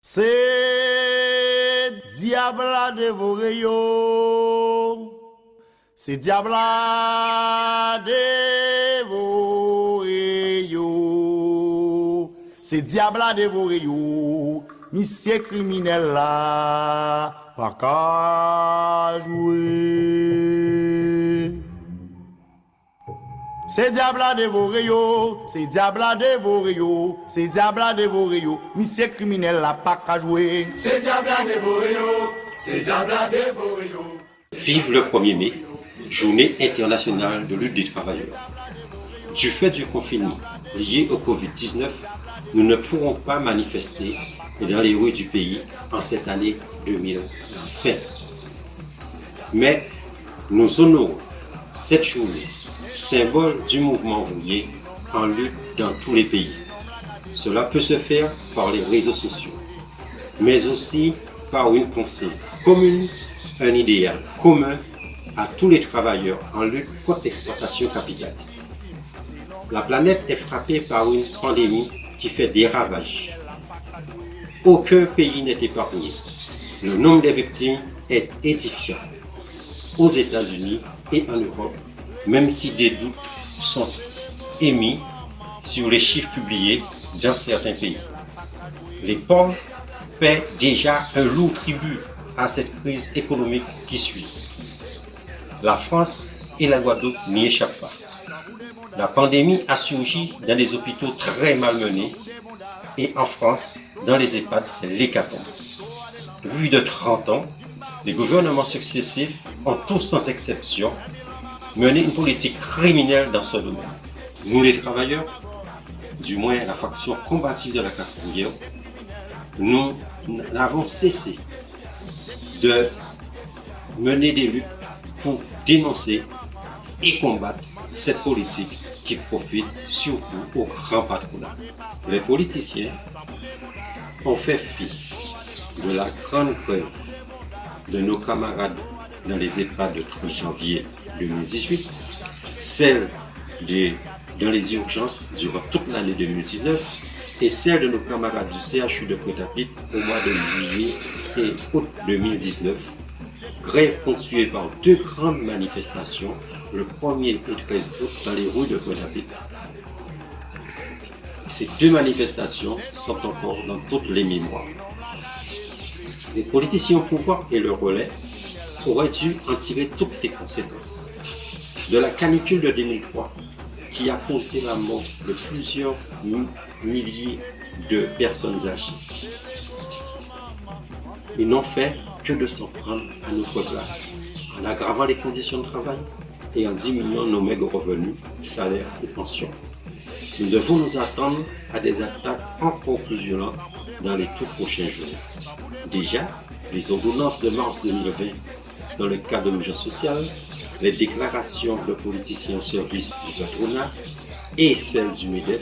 C'est diable à dévorer yo. C'est diable à dévorer yo. C'est diable à dévorer yo. Monsieur criminel là, pas qu'à jouer. C'est diable à dévorer yo, c'est diable à dévorer yo, c'est diable à dévorer yo, monsieur criminel là pas qu'à jouer. C'est diable à dévorer yo, c'est diable à dévorer yo. Vive le 1er mai, journée internationale de lutte des travailleurs. Du fait du confinement lié au Covid-19, nous ne pourrons pas manifester dans les rues du pays en cette année 2020. Mais nous honorons cette journée, symbole du mouvement ouvrier en lutte dans tous les pays. Cela peut se faire par les réseaux sociaux, mais aussi par une pensée commune, un idéal commun à tous les travailleurs en lutte contre l'exploitation capitaliste. La planète est frappée par une pandémie qui fait des ravages. Aucun pays n'est épargné. Le nombre des victimes est édifiant. Aux États-Unis et en Europe, même si des doutes sont émis sur les chiffres publiés dans certains pays. Les pauvres paient déjà un lourd tribut à cette crise économique qui suit. La France et la Guadeloupe n'y échappent pas. La pandémie a surgi dans des hôpitaux très malmenés et en France, dans les EHPAD, c'est l'hécatombe. Depuis plus de 30 ans, les gouvernements successifs ont tous sans exception mené une politique criminelle dans ce domaine. Nous les travailleurs, du moins la faction combative de la classe ouvrière, nous n'avons cessé de mener des luttes pour dénoncer et combattre cette politique qui profite surtout au grand patronat. Les politiciens ont fait fi de la grande preuve de nos camarades dans les EHPAD de 30 janvier 2018, celle dans les urgences durant toute l'année 2019 et celle de nos camarades du CHU de Pointe-à-Pitre au mois de juillet et août 2019, grève ponctuée par deux grandes manifestations le 1er et 13 août dans les rues de Pointe-à-Pitre. Ces deux manifestations sont encore dans toutes les mémoires. Les politiciens au pouvoir et le relais auraient dû en tirer toutes les conséquences. De la canicule de 2003, qui a causé la mort de plusieurs milliers de personnes âgées. Ils n'ont fait que de s'en prendre à notre place, en aggravant les conditions de travail et en diminuant nos maigres revenus, salaires et pensions. Nous devons nous attendre à des attaques encore plus violentes dans les tout prochains jours. Déjà, les ordonnances de mars 2020 dans le cadre de l'urgence sociale, les déclarations de politiciens au service du patronat et celles du MEDEF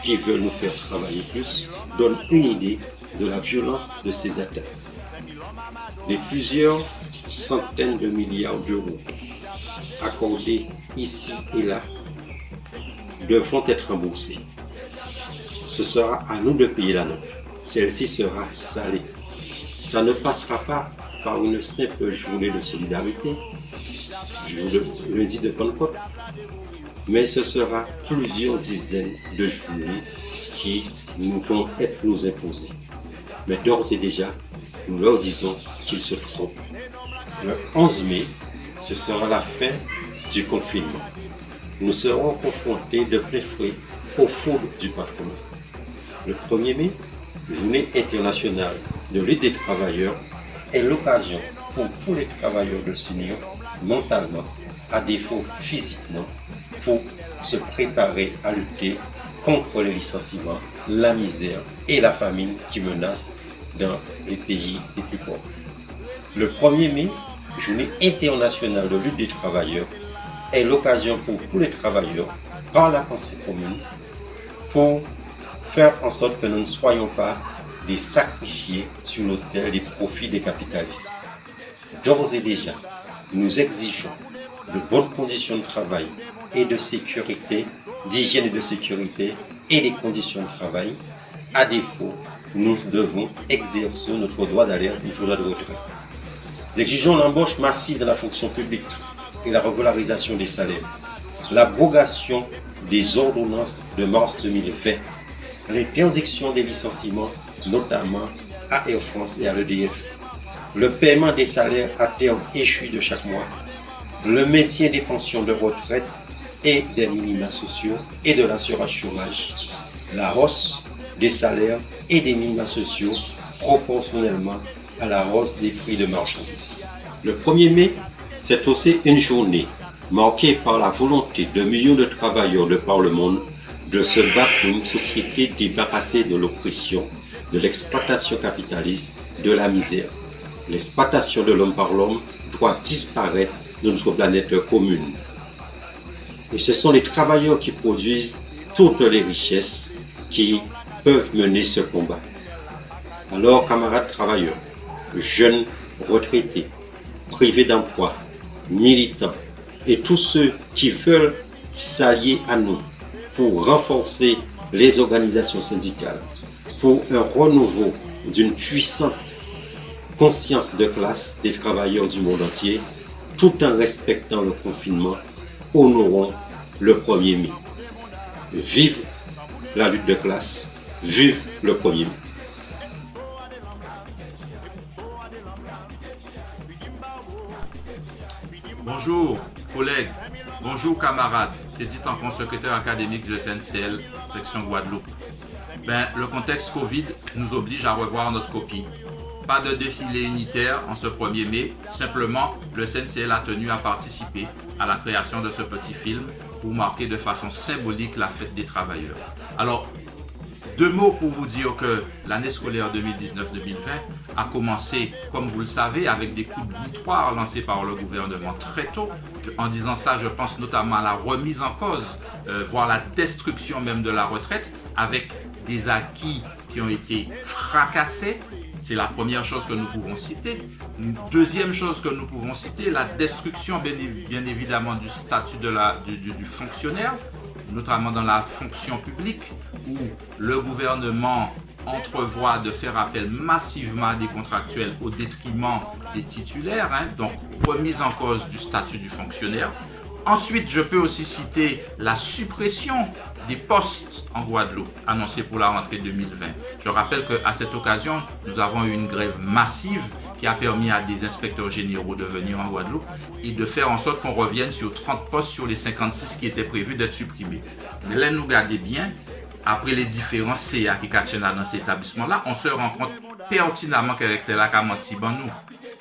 qui veulent nous faire travailler plus donnent une idée de la violence de ces attaques. Les plusieurs centaines de milliards d'euros accordés ici et là devront être remboursés. Ce sera à nous de payer la note. Celle-ci sera salée. Ça ne passera pas par une simple journée de solidarité, le lundi de Pentecôte, mais ce sera plusieurs dizaines de journées qui vont être nous imposées. Mais d'ores et déjà, nous leur disons qu'ils se trompent. Le 11 mai, ce sera la fin du confinement. Nous serons confrontés de plein fouet aux fautes du patronat. Le 1er mai, journée internationale de lutte des travailleurs, est l'occasion pour tous les travailleurs de s'unir mentalement, à défaut physiquement, pour se préparer à lutter contre les licenciements, la misère et la famine qui menacent dans les pays les plus pauvres. Le 1er mai, journée internationale de lutte des travailleurs, est l'occasion pour tous les travailleurs, par la pensée commune, pour faire en sorte que nous ne soyons pas des sacrifiés sur l'autel des profits des capitalistes. D'ores et déjà, nous exigeons de bonnes conditions de travail et de sécurité, d'hygiène et de sécurité et des conditions de travail. À défaut, nous devons exercer notre droit d'alerte, notre droit de retrait. Nous exigeons l'embauche massive de la fonction publique et la régularisation des salaires, l'abrogation des ordonnances de mars 2020, l'interdiction des licenciements, notamment à Air France et à l'EDF, le paiement des salaires à terme échus de chaque mois, le maintien des pensions de retraite et des minima sociaux et de l'assurance chômage, la hausse des salaires et des minima sociaux proportionnellement à la hausse des prix de marchandises. Le 1er mai, c'est aussi une journée marquée par la volonté de millions de travailleurs de par le monde de se battre pour une société débarrassée de l'oppression, de l'exploitation capitaliste, de la misère. L'exploitation de l'homme par l'homme doit disparaître de notre planète commune. Et ce sont les travailleurs qui produisent toutes les richesses qui peuvent mener ce combat. Alors, camarades travailleurs, jeunes retraités, privés d'emploi, militants et tous ceux qui veulent s'allier à nous pour renforcer les organisations syndicales, pour un renouveau d'une puissante conscience de classe des travailleurs du monde entier, tout en respectant le confinement, honorons le 1er mai. Vive la lutte de classe, vive le 1er mai. Bonjour collègues, bonjour camarades, c'est dit en secrétaire académique du SNCL, section Guadeloupe. Le contexte Covid nous oblige à revoir notre copie. Pas de défilé unitaire en ce 1er mai, simplement le SNCL a tenu à participer à la création de ce petit film pour marquer de façon symbolique la fête des travailleurs. Alors, 2 mots pour vous dire que l'année scolaire 2019-2020 a commencé, comme vous le savez, avec des coups de boutoir lancés par le gouvernement très tôt. En disant ça, je pense notamment à la remise en cause, voire la destruction même de la retraite, avec des acquis qui ont été fracassés. C'est la première chose que nous pouvons citer. Une deuxième chose que nous pouvons citer, la destruction bien évidemment du statut du fonctionnaire, notamment dans la fonction publique, où le gouvernement entrevoit de faire appel massivement à des contractuels au détriment des titulaires, donc remise en cause du statut du fonctionnaire. Ensuite, je peux aussi citer la suppression des postes en Guadeloupe annoncés pour la rentrée 2020. Je rappelle qu'à cette occasion, nous avons eu une grève massive qui a permis à des inspecteurs généraux de venir en Guadeloupe et de faire en sorte qu'on revienne sur 30 postes sur les 56 qui étaient prévus d'être supprimés. Mais là, nous regardez bien, après les différents CA qui sont dans cet établissement-là, on se rend compte pertinemment qu'avec tel menti nous.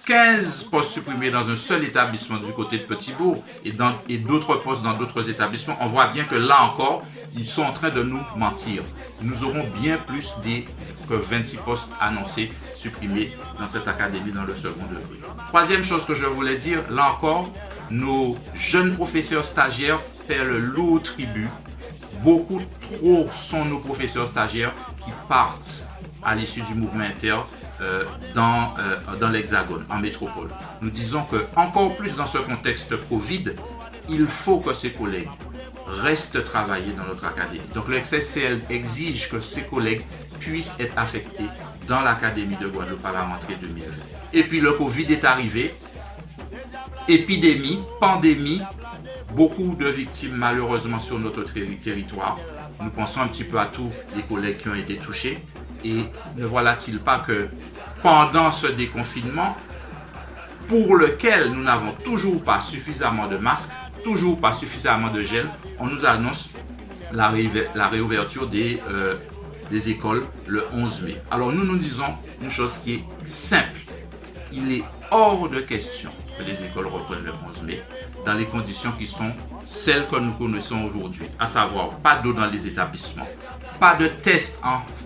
15 postes supprimés dans un seul établissement du côté de Petit-Bourg et d'autres postes dans d'autres établissements. On voit bien que là encore, ils sont en train de nous mentir. Nous aurons bien plus que 26 postes annoncés supprimés dans cette académie dans le second degré. Troisième chose que je voulais dire, là encore, nos jeunes professeurs stagiaires paient le lourd tribut. Beaucoup trop sont nos professeurs stagiaires qui partent à l'issue du mouvement inter dans l'Hexagone, en métropole. Nous disons que encore plus dans ce contexte Covid, il faut que ces collègues restent travailler dans notre académie. Donc le SNCL exige que ces collègues puissent être affectés dans l'académie de Guadeloupe à la rentrée 2020. Et puis le Covid est arrivé, épidémie, pandémie, beaucoup de victimes malheureusement sur notre territoire. Nous pensons un petit peu à tous les collègues qui ont été touchés. Et ne voilà-t-il pas que pendant ce déconfinement, pour lequel nous n'avons toujours pas suffisamment de masques, toujours pas suffisamment de gel, on nous annonce la réouverture des écoles le 11 mai. Alors nous disons une chose qui est simple. Il est hors de question que les écoles reprennent le 11 mai dans les conditions qui sont celles que nous connaissons aujourd'hui, à savoir pas d'eau dans les établissements, pas de tests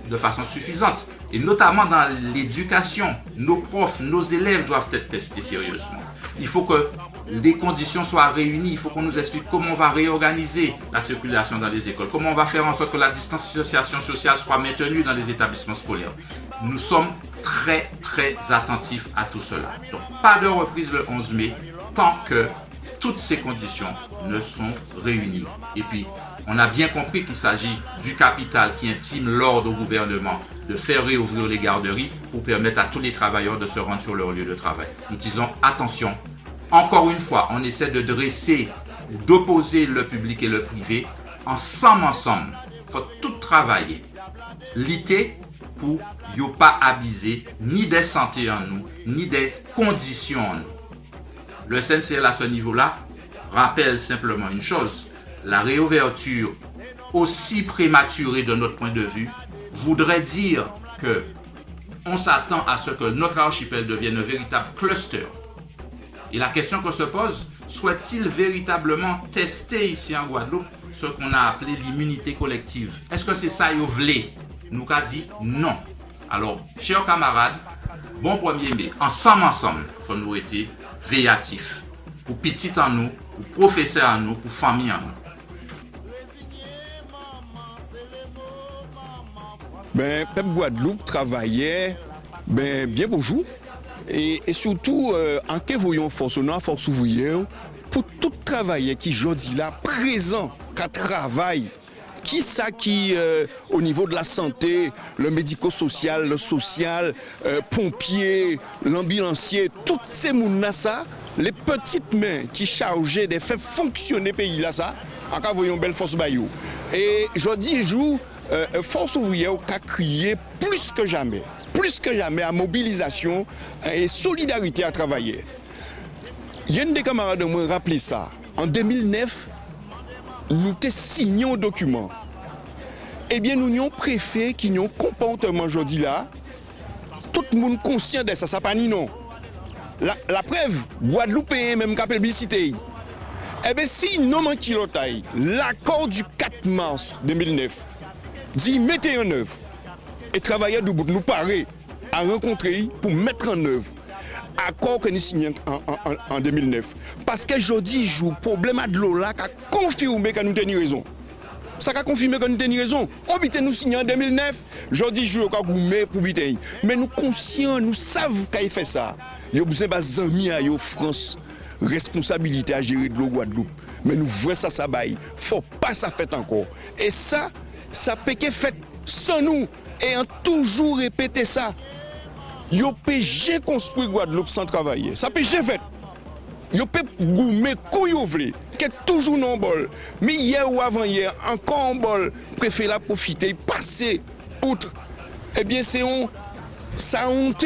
de façon suffisante, et notamment dans l'éducation, nos profs, nos élèves doivent être testés sérieusement. Il faut que les conditions soient réunies, il faut qu'on nous explique comment on va réorganiser la circulation dans les écoles, comment on va faire en sorte que la distanciation sociale soit maintenue dans les établissements scolaires. Nous sommes très attentifs à tout cela. Donc pas de reprise le 11 mai tant que toutes ces conditions ne sont réunies. Et puis On a bien compris qu'il s'agit du capital qui intime l'ordre au gouvernement de faire réouvrir les garderies pour permettre à tous les travailleurs de se rendre sur leur lieu de travail. Nous disons attention. Encore une fois, on essaie de d'opposer le public et le privé. Ensemble. Il faut tout travailler. L'été pour ne pas abuser ni des santé en nous, ni des conditions en nous. Le SNCL à ce niveau-là rappelle simplement une chose. La réouverture aussi prématurée de notre point de vue voudrait dire que on s'attend à ce que notre archipel devienne un véritable cluster. Et la question qu'on se pose, soit-il véritablement testé ici en Guadeloupe ce qu'on a appelé l'immunité collective? Est-ce que c'est ça que vous voulez? Nous avons dit non. Alors, chers camarades, bon 1er mai, ensemble, il faut nous être véatifs. Pour petits en nous, pour professeurs en nous, pour famille en nous. Ben, Pep Guadeloupe travaillait bien bonjour. Et surtout, en que voyons force ouvrière, pour tout travailleur qui aujourd'hui là, présent, qui travaille, qui ça qui, au niveau de la santé, le médico-social, le social, pompier, l'ambulancier, toutes ces mounas ça, les petites mains qui chargeaient de faire fonctionner le pays là ça, en cas voyons belle force bayou. Et aujourd'hui, joue force ouvrière qui a crié plus que jamais à mobilisation et solidarité à travailler. Il y a une des camarades de moi rappelé ça. En 2009, nous avons signé un document. Eh bien, nous avons préfet qui ont un comportement aujourd'hui là. Tout le monde conscient de ça, ça pas ni non. La preuve, Guadeloupe est même capable de citer. Eh bien, si nous manquons l'accord du 4 mars 2009 dit mettez en œuvre. Et travailleurs du bout nous paraît à rencontrer pour mettre en œuvre l'accord que nous signons en 2009. Parce qu'aujourd'hui, le problème de l'eau là qui a confirmé que nous avons raison. Ça a confirmé que nous avons raison. On a nous signé en 2009, aujourd'hui, je suis pour biter. Mais nous conscients, nous savons qu'il fait ça. Il y a besoin d'amis à France, responsabilité à gérer de l'eau Guadeloupe. Mais nous voyons ça, ça baille. Il ne faut pas ça fait encore. Et ça peut être fait sans nous. Et on toujours répété ça. Yo peut jamais construire Guadeloupe sans travailler. Ça peut jamais fait. Yo peut goumer quand yo vle, qui est toujours non bol. Mais hier ou avant hier, encore un bol, préfère la profiter, passer outre. Eh bien c'est ça honte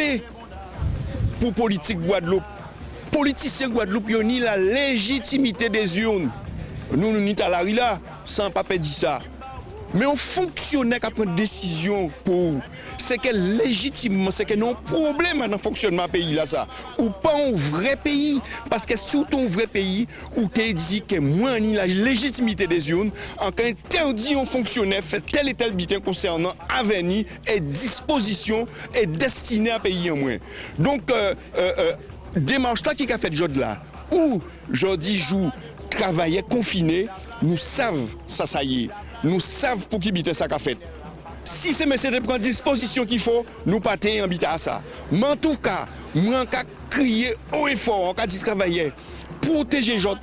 pour politique Guadeloupe. Politiciens Guadeloupe yo ni la légitimité des urnes. Nous ni à la là, sans pas dire ça. Mais on fonctionnaire qui prend une décision pour. C'est que légitimement, c'est que non problème dans le fonctionnement du pays là ça. Ou pas un vrai pays. Parce que surtout un vrai pays où tu dit que moins ni la légitimité des urnes, en cas interdit un fonctionnaire fait tel et tel bitin concernant avenir et disposition et destiné à pays en moins. Donc, démarche là qui a fait job là, où jeudi jour travailler confiné, nous savons ça y est. Nous savons pour qui bite ça qu'a fait. Si c'est monsieur de prendre disposition qu'il faut, nous pas en à ça. Mais en tout cas, moi qu'à crier haut et fort, qu'à dit travailler, protéger les gens,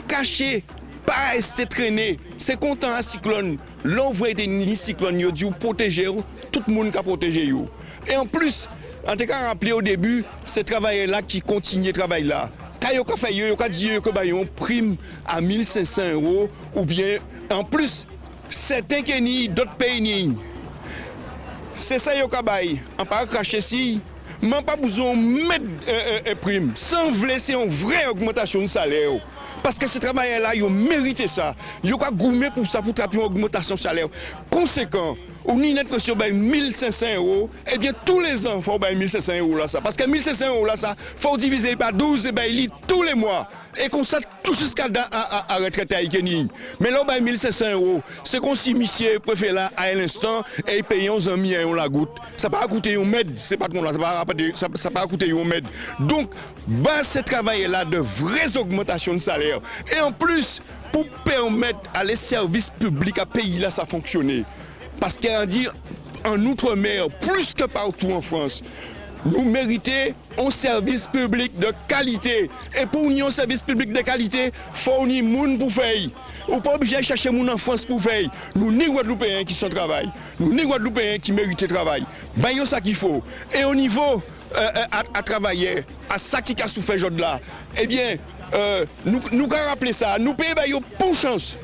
cacher, pas rester traîner. C'est content à cyclone. L'envoi des cyclones, yo dit protéger, tout le monde qui protéger. Et en plus, en tout cas rappelé au début, c'est travailler là qui continue travail là. Quand yo ka fait yo ka dit que ba yon prime à 1500 € ou bien en plus certains qui ni d'autres pays ni. C'est ça yo ka bay. On pas cracher si même pas besoin mettre prime sans vouloir c'est une vraie augmentation de salaire. Parce que ce travail-là, ils ont mérité ça. Ils ont gourmé pour ça, pour taper une augmentation de salaire. Conséquent, on a une impression de 1500 €, eh bien, tous les ans, il faut 1500 € là, ça. Parce que 1500 € là, ça, il faut diviser par 12 et ben, tous les mois. Et comme ça, tout jusqu'à à retraite à Ikeni. Mais là, 1500 €, c'est comme si monsieur préfère là, à l'instant, et il paye 11 amis et on la goutte. Ça ne va pas coûter un med, c'est pas comme là, ça va pas coûter un med. Donc, ce travail-là de vraies augmentations de salaire. Et en plus, pour permettre à les services publics à pays là, ça fonctionner. Parce qu'on dit en Outre-mer, plus que partout en France, nous méritons un service public de qualité. Et pour nous, un service public de qualité, il faut des gens pour faire. Ou pas obligé de chercher des gens en France pour faire. Nous, ni Guadeloupéens qui sont au travail, nous, ni Guadeloupéens qui méritent le travail. Ben, il y a ça qu'il faut. Et au niveau à travailler, à ça qui a souffert aujourd'hui là, eh bien, nous avons rappelé ça, nous payons pour chance.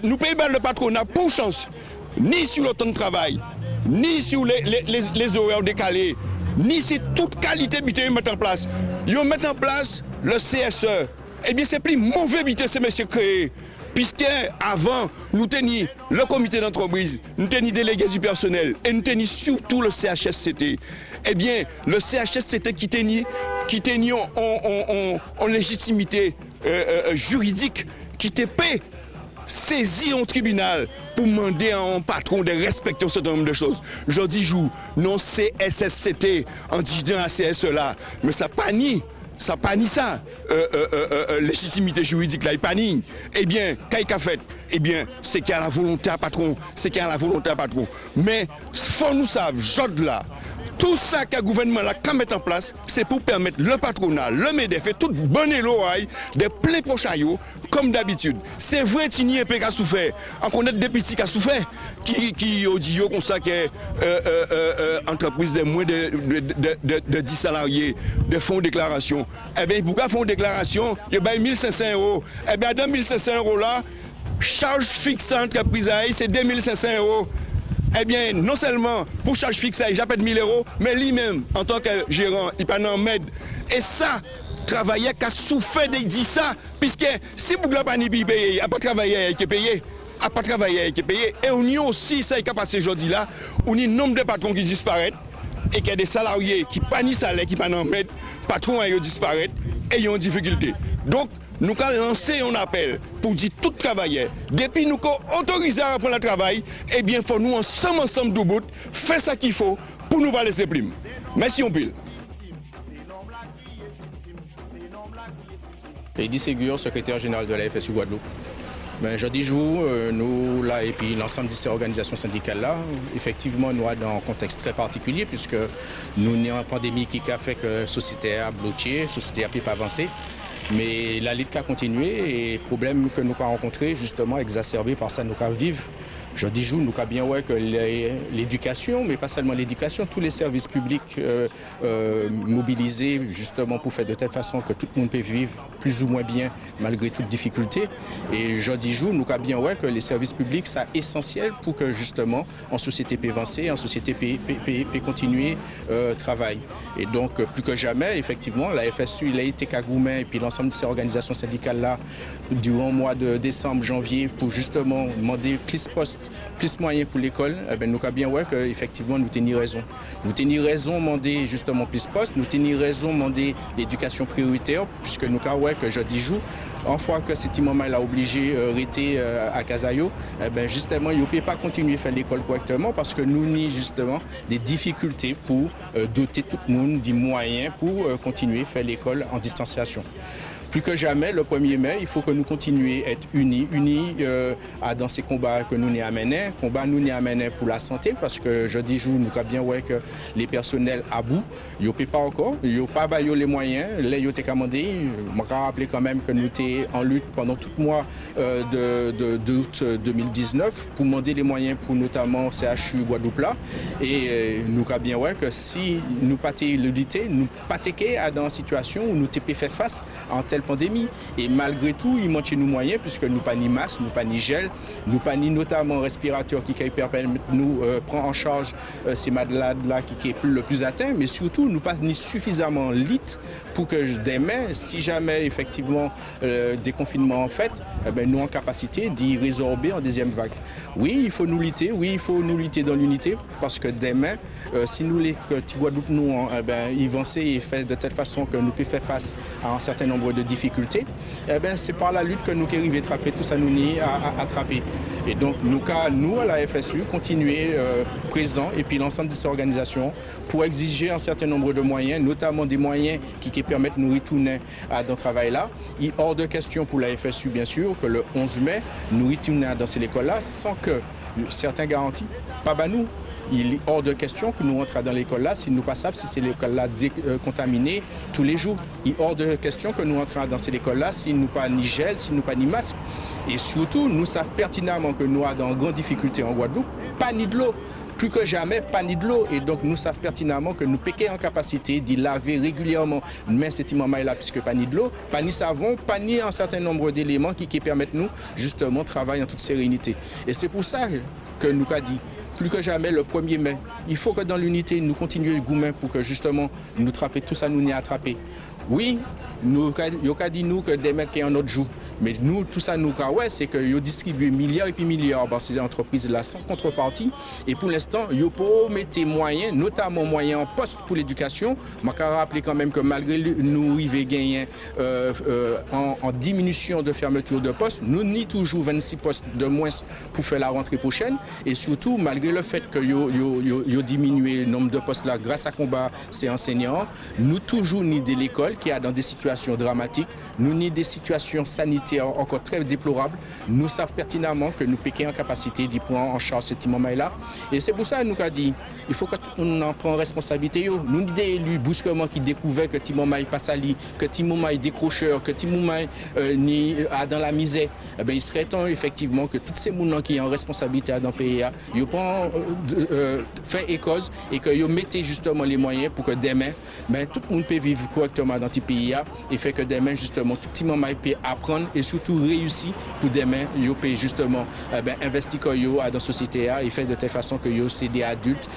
Nous payons le patronat pour chance, ni sur le temps de travail, ni sur les horaires décalés, ni sur toute qualité qu'ils mettent en place. Ils mettent en place le CSE. Eh bien, c'est plus mauvais que ces messieurs créés. Puisque avant, nous tenions le comité d'entreprise, nous tenions délégué du personnel et nous tenions surtout le CHSCT. Eh bien, le CHSCT qui tenait en légitimité juridique, qui était saisi en tribunal pour demander à un patron de respecter un certain nombre de choses. Je dis, non CSSCT en disant à CSE là, mais ça pas ni. Ça pas ni ça, légitimité juridique là, il pas ni. Eh bien, qu'est-ce qu'il a fait? Eh bien, c'est qu'il y a la volonté à patron, Mais, faut nous savoir, là, tout ça que le gouvernement a mis en place, c'est pour permettre le patronat, le MEDEF et tout bon l'oreille de plein prochain, comme d'habitude. C'est vrai qu'il n'y a pas souffert. On connaît des petits qui ont souffert, qui ont dit comme ça que entreprise de moins de 10 salariés, de fonds de déclaration. Eh bien, pourquoi fonds de déclaration? Il y a 1500 €. Eh bien, dans 1500 € là, charge fixe à l'entreprise, c'est 2500 €. Eh bien, non seulement pour charge fixe, j'appelle 1000 €, mais lui-même, en tant que gérant, il peut en m'aide. Et ça, travailler qui a souffert de dire ça, puisque si vous n'avez pas payé, il n'y a pas travaillé qui est payé. Et on y a aussi, ça qui a passé aujourd'hui là, on y a un nombre de patrons qui disparaissent, et qu'il y a des salariés qui n'ont pas ni salaire, qui n'ont pas en m'aide, patrons disparaissent, et ils ont des difficultés. Donc, nous avons lancé un appel pour dire tout travailleur. Depuis nous avons autorisé à reprendre le travail, eh bien, il faut nous ensemble de bout, faire ce qu'il faut pour nous pas laisser primes. Merci, on pile. Eddy Ségur, secrétaire général de la FSU Guadeloupe. Jeudi jour, nous là et puis l'ensemble de ces organisations syndicales-là, effectivement, nous sommes dans un contexte très particulier puisque nous sommes en pandémie qui a fait que la société a bloqué, la société a pu pas avancer. Mais la lutte a continué et les problèmes que nous avons rencontrés, justement, exacerbés par ça, nous avons vécu. Je dis nous avons bien ouais que l'éducation, mais pas seulement l'éducation, tous les services publics mobilisés justement pour faire de telle façon que tout le monde peut vivre plus ou moins bien malgré toute difficulté. Et je dis nous avons bien ouais que les services publics, c'est essentiel pour que justement en société peut avancer, en société peut continuer travail. Et donc plus que jamais, effectivement, la FSU, il a été Kagoumen et puis l'ensemble de ces organisations syndicales-là durant le mois de décembre, janvier, pour justement demander plus postes, plus moyens pour l'école. Nous avons bien ouais qu'effectivement nous tenions raison. Nous tenions raison de demander justement plus postes, nous tenions raison de demander l'éducation prioritaire, puisque nous avons ouais que je dis en fois que cet moment a obligé d'arrêter à Casayo, justement, il ne peut pas continuer à faire l'école correctement parce que nous avons justement des difficultés pour doter tout le monde des moyens pour continuer à faire l'école en distanciation. Plus que jamais, le 1er mai, il faut que nous continuions à être unis dans ces combats que nous nous amenés. Combats nous amenés pour la santé, parce que je dis nous avons bien ouais que les personnels à bout, ils ne peuvent pas encore, ils n'ont pas les moyens. Là, ils ont commandé. Je me rappelle quand même que nous étions en lutte pendant tout le mois d'août 2019 pour demander les moyens pour notamment CHU Guadeloupe là. Et nous avons bien ouais que si nous pas lutter, nous pas dans une situation où nous t'ai fait face à telle pandémie. Et malgré tout, il manque nous moyens puisque nous pas ni masque, nous pas ni gel, nous pas ni notamment respirateur qui permettent nous prendre en charge ces malades-là qui est le plus atteint, mais surtout nous pas ni suffisamment lit pour que demain, si jamais effectivement des confinements en fait, nous en capacité d'y résorber en deuxième vague. Oui, il faut nous lutter, dans l'unité parce que demain, si nous les petits Guadeloupe nous ils vont et fait de telle façon que nous pouvons faire face à un certain nombre de difficultés, c'est par la lutte que nous arrivons à attraper tout ça, nous n'y à attraper. Et donc nous à la FSU continuer présents et puis l'ensemble de ces organisations pour exiger un certain nombre de moyens, notamment des moyens qui permettent de nous retourner dans ce travail-là. Il est hors de question pour la FSU bien sûr que le 11 mai nous retournions dans ces écoles-là sans que certains garanties, pas nous, Il est hors de question que nous entrions dans l'école là si nous ne savons pas si c'est l'école là contaminée tous les jours. Il est hors de question que nous entrions dans cette école là si nous pas ni gel, si nous pas ni masque. Et surtout, nous savons pertinemment que nous avons de grandes difficultés en Guadeloupe, pas ni de l'eau. Plus que jamais, pas ni de l'eau. Et donc, nous savons pertinemment que nous péquons en capacité d'y laver régulièrement. Mais c'est là, puisque pas ni de l'eau, pas ni savon, pas ni un certain nombre d'éléments qui permettent nous, justement, de travailler en toute sérénité. Et c'est pour ça que nous avons dit, plus que jamais, le 1er mai, il faut que dans l'unité, nous continuions le gourmet pour que, justement, nous attraper tout ça, nous n'y attraper. Oui, nous avons dit nous que des mecs qui sont en autre jour. Mais nous, tout ça, nous, c'est que nous distribuons milliards et puis milliards dans ces entreprises-là sans contrepartie. Et pour l'instant, nous pouvons mettre moyens, notamment moyens en poste pour l'éducation. Je vais rappeler quand même que malgré nous arrivons gagner en diminution de fermeture de postes, nous n'y toujours 26 postes de moins pour faire la rentrée prochaine. Et surtout, malgré le fait que nous diminué le nombre de postes là grâce à combat ces enseignants, nous toujours ni de l'école qui est dans des situations dramatiques, nous ni des situations sanitaires encore très déplorables, nous savons pertinemment que nous péquons en capacité d'y prendre en charge ce moment-là. Et c'est pour ça que nous avons dit, il faut qu'on en prenne responsabilité. Nous avons des élus brusquement qui découvraient que Timomai passe à lit, que Timomai décrocheur, que Timomai a dans la misère. Eh bien, il serait temps effectivement que tous ces gens qui ont en responsabilité dans le pays, ils prennent fait et cause et qu'ils mettent justement les moyens pour que demain, tout le monde peut vivre correctement dans ce pays et fait que demain, justement, tout le monde peut apprendre et surtout réussir pour demain, ils peuvent justement investir dans la société et faire de telle façon que ils sont des adultes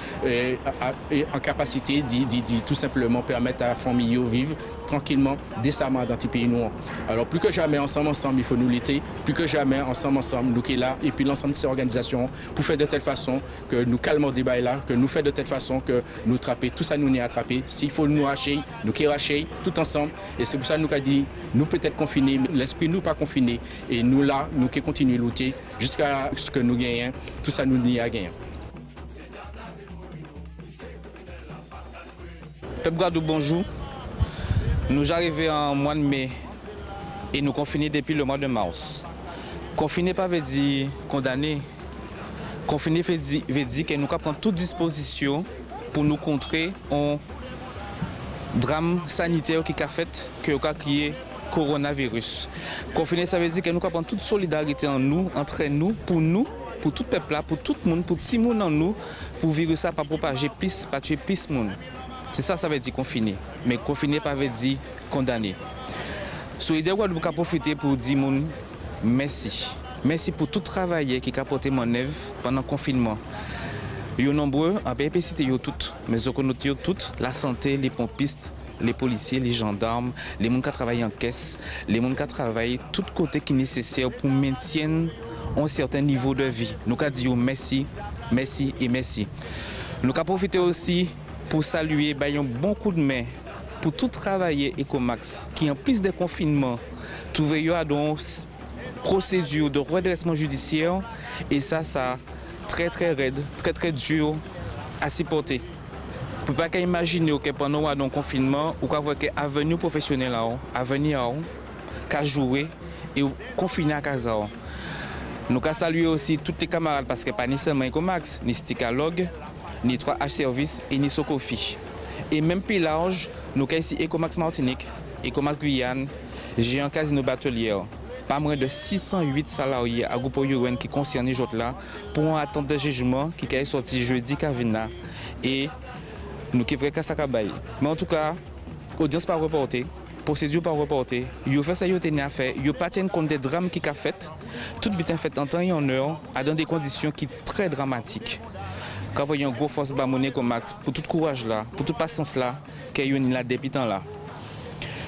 en capacité de tout simplement permettre à la famille de vivre tranquillement, décemment dans ce pays noir. Alors plus que jamais, ensemble, il faut nous lutter. Plus que jamais, ensemble, nous qui est là, et puis l'ensemble de ces organisations, pour faire de telle façon que nous calmons le débat là, que nous faisons de telle façon que nous attraper, tout ça nous n'y attraper. S'il faut nous racher, nous qui racher, tout ensemble. Et c'est pour ça que nous avons dit, nous peut-être confinés, l'esprit nous pas confinés. Et nous là, nous qui continuons à lutter jusqu'à ce que nous gagnons, tout ça nous n'y a gagné. Peuple Guadeloupe, bonjour. Nous arrivons en mois de mai et nous confinés depuis le mois de mars. Confiné pas veut dire condamné. Confiné veut dire que nous prenons toute disposition pour nous contrer un drame sanitaire qui a fait que nous créé coronavirus. Confiné, ça veut dire que nous prenons toute solidarité en nous, entre nous, pour tout peuple là, pour tout le monde, pour tout le monde en nous, pour vivre ça, pas propager plus, pas tuer plus de monde. C'est ça, ça veut dire confiné. Mais confiné, pas veut dire condamné. Solidaire Guadeloupe a profité pour dire merci. Merci pour tout travail qui a porté mon œuvre pendant le confinement. Ils sont nombreux, en PPCité, ils sont tous, mais ils sont tous, la santé, les pompistes, les policiers, les gendarmes, les gens qui travaillent en caisse, les gens qui travaillent tout côté qui est nécessaire pour maintenir un certain niveau de vie. Nous avons dit merci, merci et merci. Nous avons profité aussi pour saluer un bon coup de main pour tout travailler Ecomax qui en plus des confinements trouvé dans procédure de redressement judiciaire et ça très raide, très dur à supporter. Vous ne pouvez pas imaginer que pendant un confinement, vous pouvez voir que l'avenir professionnel, l'avenir, qu'à jouer et confiner à casa. Nous avons salué aussi tous les camarades parce que pas ni seulement Ecomax, ni Sticalog, ni 3H Service et ni Socofi. Et même plus large, nous avons ici Ecomax Martinique, Ecomax Guyane, Géant Casino Batelière. Pas moins de 608 salariés à Groupe Youen qui concernent les autres là pour attendre de jugement qui est sorti jeudi Kavina et nous qui vrai ça cabaye. Mais en tout cas, audience pas reportée, procédure pas reportée, yo fait ça yo tenu à faire, yo pas tient compte des drames qui a fait, tout bien fait en temps et en heure dans des conditions qui très dramatiques. Quand voyons gros force bamoné comme Max pour tout courage là, pour toute patience là, que yo ni là depuis temps là.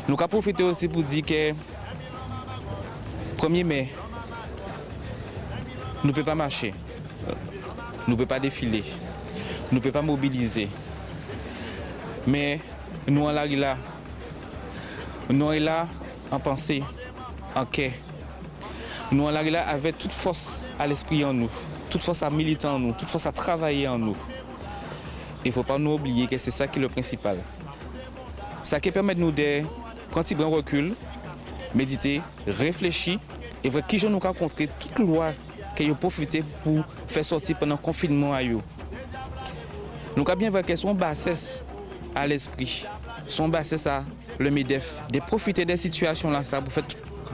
Nous avons profité aussi pour dire que 1er mai, nous ne pouvons pas marcher, nous ne pouvons pas défiler, nous ne pouvons pas mobiliser. Mais nous sommes là, nous sommes là en pensée, en quai. Nous sommes là avec toute force à l'esprit en nous, toute force à militer en nous, toute force à travailler en nous. Il ne faut pas nous oublier que c'est ça qui est le principal. Ça qui permet de nous de, quand il prend recul, méditer, réfléchir et voir qui je nous rencontré toute loi qui a profité pour faire sortir pendant le confinement à eux. Nous avons bien vu que son bassesse à l'esprit, son bassesse à le MEDEF, de profiter des situations là, ça pour faire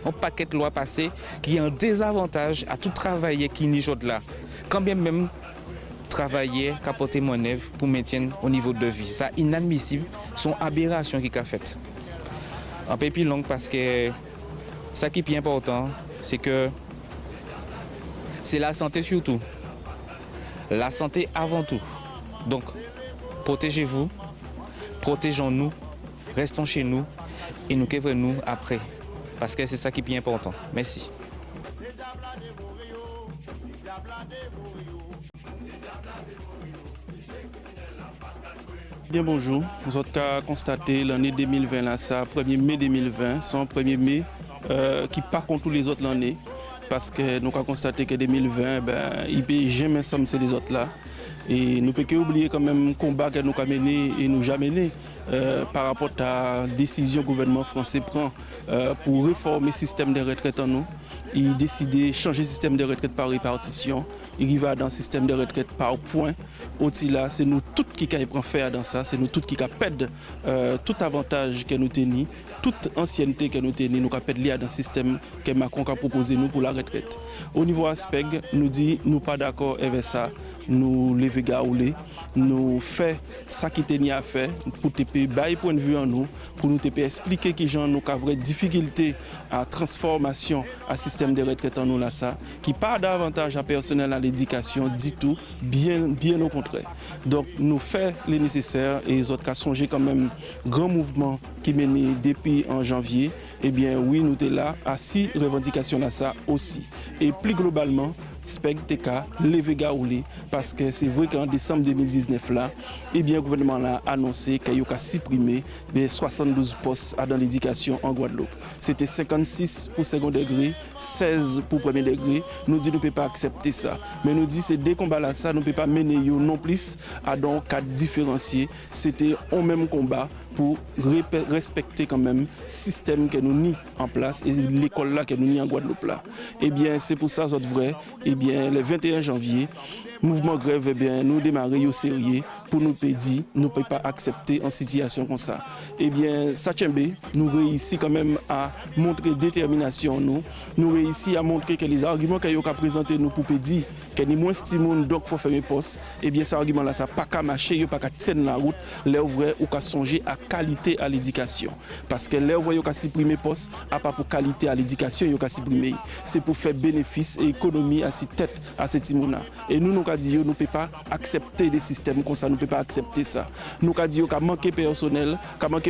un paquet de lois passées qui ont un désavantage à tout travailler qui n'y joue là. Quand bien même travailler, capoter mon œuvre pour maintenir au niveau de vie. Ça inadmissible, son aberration qui a fait. Un peu plus long parce que ça qui est plus important, c'est que c'est la santé surtout. La santé avant tout. Donc, protégez-vous, protégeons-nous, restons chez nous et nous quévrons-nous après. Parce que c'est ça qui est plus important. Merci. Bien bonjour, nous avons constaté l'année 2020, là, ça, 1er mai 2020, son 1er mai qui part contre tous les autres l'année. Parce que nous avons constaté que 2020, il ne peut jamais sembler les autres là. Et nous ne pouvons pas oublier quand même le combat que nous avons mené et nous jamais mené par rapport à la décision que le gouvernement français prend pour réformer le système de retraite en nous. Il décide de changer le système de retraite par répartition. Il va dans le système de retraite par points. Au-dessus là, c'est nous tous qui avons faire dans ça. C'est nous tous qui avons perdre tout avantage que nous tenons, toute ancienneté que nous tenons, nous avons perdre dans le système que Macron a proposé nous pour la retraite. Au niveau ASPEG, nous dit nous pas d'accord avec ça. Nous lever gaoulé, nous fait ça qui tenait à faire pour te bailler point de vue en nous, pour nous te expliquer qui gens nous avons des difficultés à transformation à système de retraite en nous là ça, qui pas davantage à personnel à l'éducation, dit tout, bien au contraire. Donc nous fait les nécessaires et les autres qui ont songé quand même grand mouvement qui mené depuis en janvier, eh bien oui nous sommes là à 6 revendications là ça aussi. Et plus globalement, SPEG TK, levé gaoulé, parce que c'est vrai qu'en décembre 2019 là, eh bien, le gouvernement a annoncé qu'il a supprimé 72 postes dans l'éducation en Guadeloupe. C'était 56 pour second degré, 16 pour premier degré. Nous dit nous ne pouvons pas accepter ça. Mais nous dit c'est des combats là, ça, nous ne pouvons pas mener non plus à dans cadre différencié. C'était un même combat pour respecter quand même le système que nous mis en place et l'école là que nous mis en Guadeloupe là. Eh bien, c'est pour ça, c'est vrai, eh bien, le 21 janvier, mouvement grève, eh bien, nous démarrer au sérieux pour nous dire, nous ne pouvons pas accepter en situation comme ça. Eh bien, Sachembe, nous réussissons quand même à montrer détermination, nous réussissons à montrer que les arguments qu'ils ont présentés nous pour dire que ni moins stimule donc faut faire mes postes, eh bien, cet argument là, ça n'a pas qu'à marcher, il n'y a pas qu'à tenir la route, là vrai ou qu'à songer à qualité à l'éducation. Parce que là, vous voyez qu'à supprimer poste, à pas pour qualité à l'éducation, il y a qu'à supprimer. C'est pour faire bénéfice et économie à cette tête, à cette timona. Et nous, nous avons dit, nous ne pouvons pas accepter des systèmes comme ça, nous ne pouvons pas accepter ça. Nous avons dit, qu'à manquer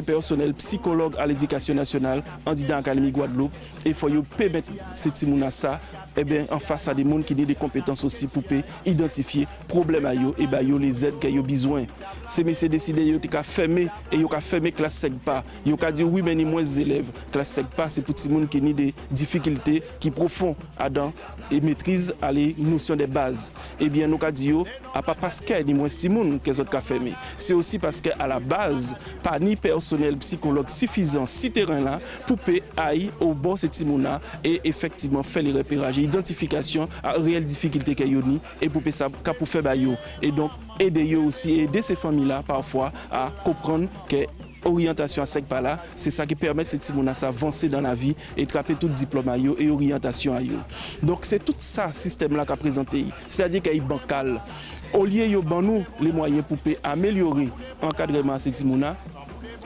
personnel psychologue à l'éducation nationale, en disant Académie Guadeloupe, et il faut permettre ces timona ça, eh bien, en face à des gens qui ont des compétences aussi pour identifier problème à eux et bah yo les aides qu'ils ont besoin. C'est messieurs décidé yo ka fermer et yo ka fermer classe SEGPA. Yo ka dit oui mais ni moins élèves classe SEGPA c'est pour ces gens qui ont des difficultés qui profondes dans et maîtrise à les notions des bases. Eh bien nous ka dit yo à pas parce que ni moins ces gens que autres ka fermer. C'est aussi parce que à la base pas ni personnel psychologue suffisant si terrain là pour aller au bon ces gens là et effectivement faire les repérages, identification à réelles difficultés qu'il y a et pour ça pour faire bayo et donc aider aussi aider ces familles là parfois à comprendre que orientation à SEGPA là, c'est ça qui permet ces petits gens d'avancer dans la vie et de capter tout diplôme et orientation à eux. Donc c'est tout ça système là qu'a présenté. C'est-à-dire qu'il est bancal. Au lieu de nous les moyens pour améliorer l'encadrement à ces petits gens,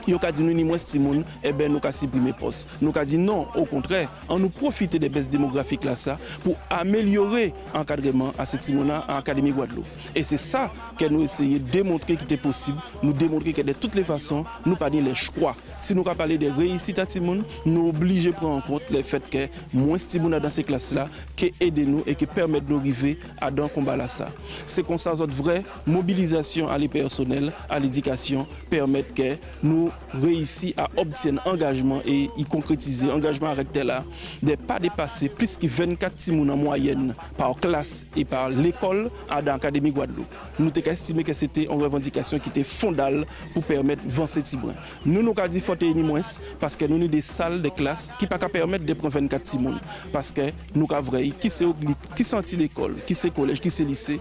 nous avons dit ni moins stimule, eh bien nous avons supprimé poste. Nous avons dit non, au contraire, on nous profite des baisses démographiques là ça pour améliorer l'encadrement à cette timona en Académie Guadeloupe. Et c'est ça que nous essayons de démontrer qu'il était possible, nous démontrer que de toutes les façons, nous pas les choix. Si nous avons parlé de réussite à Timoun, nous obligés de prendre en compte le fait que moins stimule dans ces classes là, qui aident nous et qui permettent de nous arriver à dans combat là ça. C'est comme ça notre vraie mobilisation à les personnels, à l'éducation permettent que nous nous réussi à obtenir engagement et y concrétiser engagement avec là de pas dépasser plus que 24 timoun en moyenne par classe et par l'école à l'Académie Guadeloupe. Nous avons estimé que c'était une revendication qui était fondale pour permettre 27 timoun. Nous avons dit faut ni moins parce que nous avons des salles de classe qui ne peuvent pas permettre de prendre 24 timoun parce que nous avons vrai qui senti l'école, qui c'est collège, qui c'est lycée.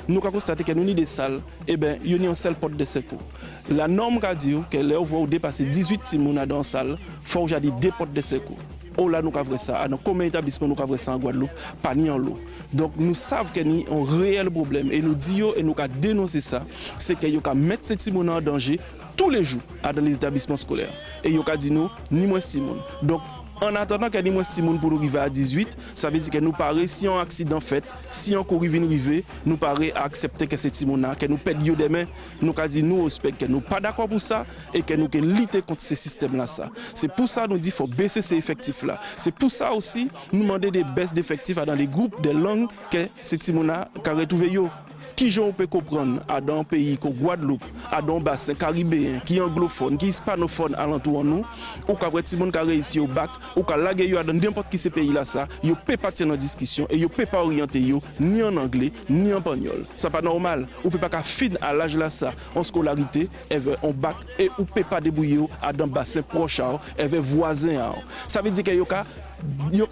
Nous avons constaté que nous avons des salles et ben il y a une seule porte de secours. La norme a dit que là on va dépasser 18 timoun dans la salle, faut que j'ai des portes de secours. Oh là nous avons ça, dans combien d'établissements nous avons ça en Guadeloupe, pas ni en l'eau. Donc nous savons qu'il y a un réel problème et nous disons et nous avons dénoncé ça, c'est qu'il y a mettre ces timoun en danger tous les jours dans les établissements scolaires. Et il y a dit nous, ni moins timoun. Donc en attendant qu'il y ait moins timoun pour nous arriver à 18, ça veut dire que nous paraît, si un accident fait, si un courrier vient arriver, nous paraît à accepter que c'est timoun que nous perdons demain, nous avons dit nous respect que nous pas d'accord pour ça et que nous lutter contre ces systèmes là ça. C'est pour ça nous dit faut baisser ces effectifs là. C'est pour ça aussi nous demander des baisses d'effectifs dans les groupes de langues que ces timoun qu'a retrouvé yo. Qui j'en peut comprendre à dans un pays comme Guadeloupe, à dans un bassin caribéen, qui est anglophone, qui est hispanophone alentour de nous, ou qu'après tout le monde qui a réussi au bac, ou qui a lagué dans n'importe qui ce pays là ça, il ne peut pas tenir en discussion et il ne peut pas orienter ni en anglais, ni en espagnol. Ça pas normal. Ou peut pas finir à l'âge là ça, en scolarité, en bac, et ou peut pas débrouiller à dans un bassin proche, avec voisin. Ça veut dire que ils ont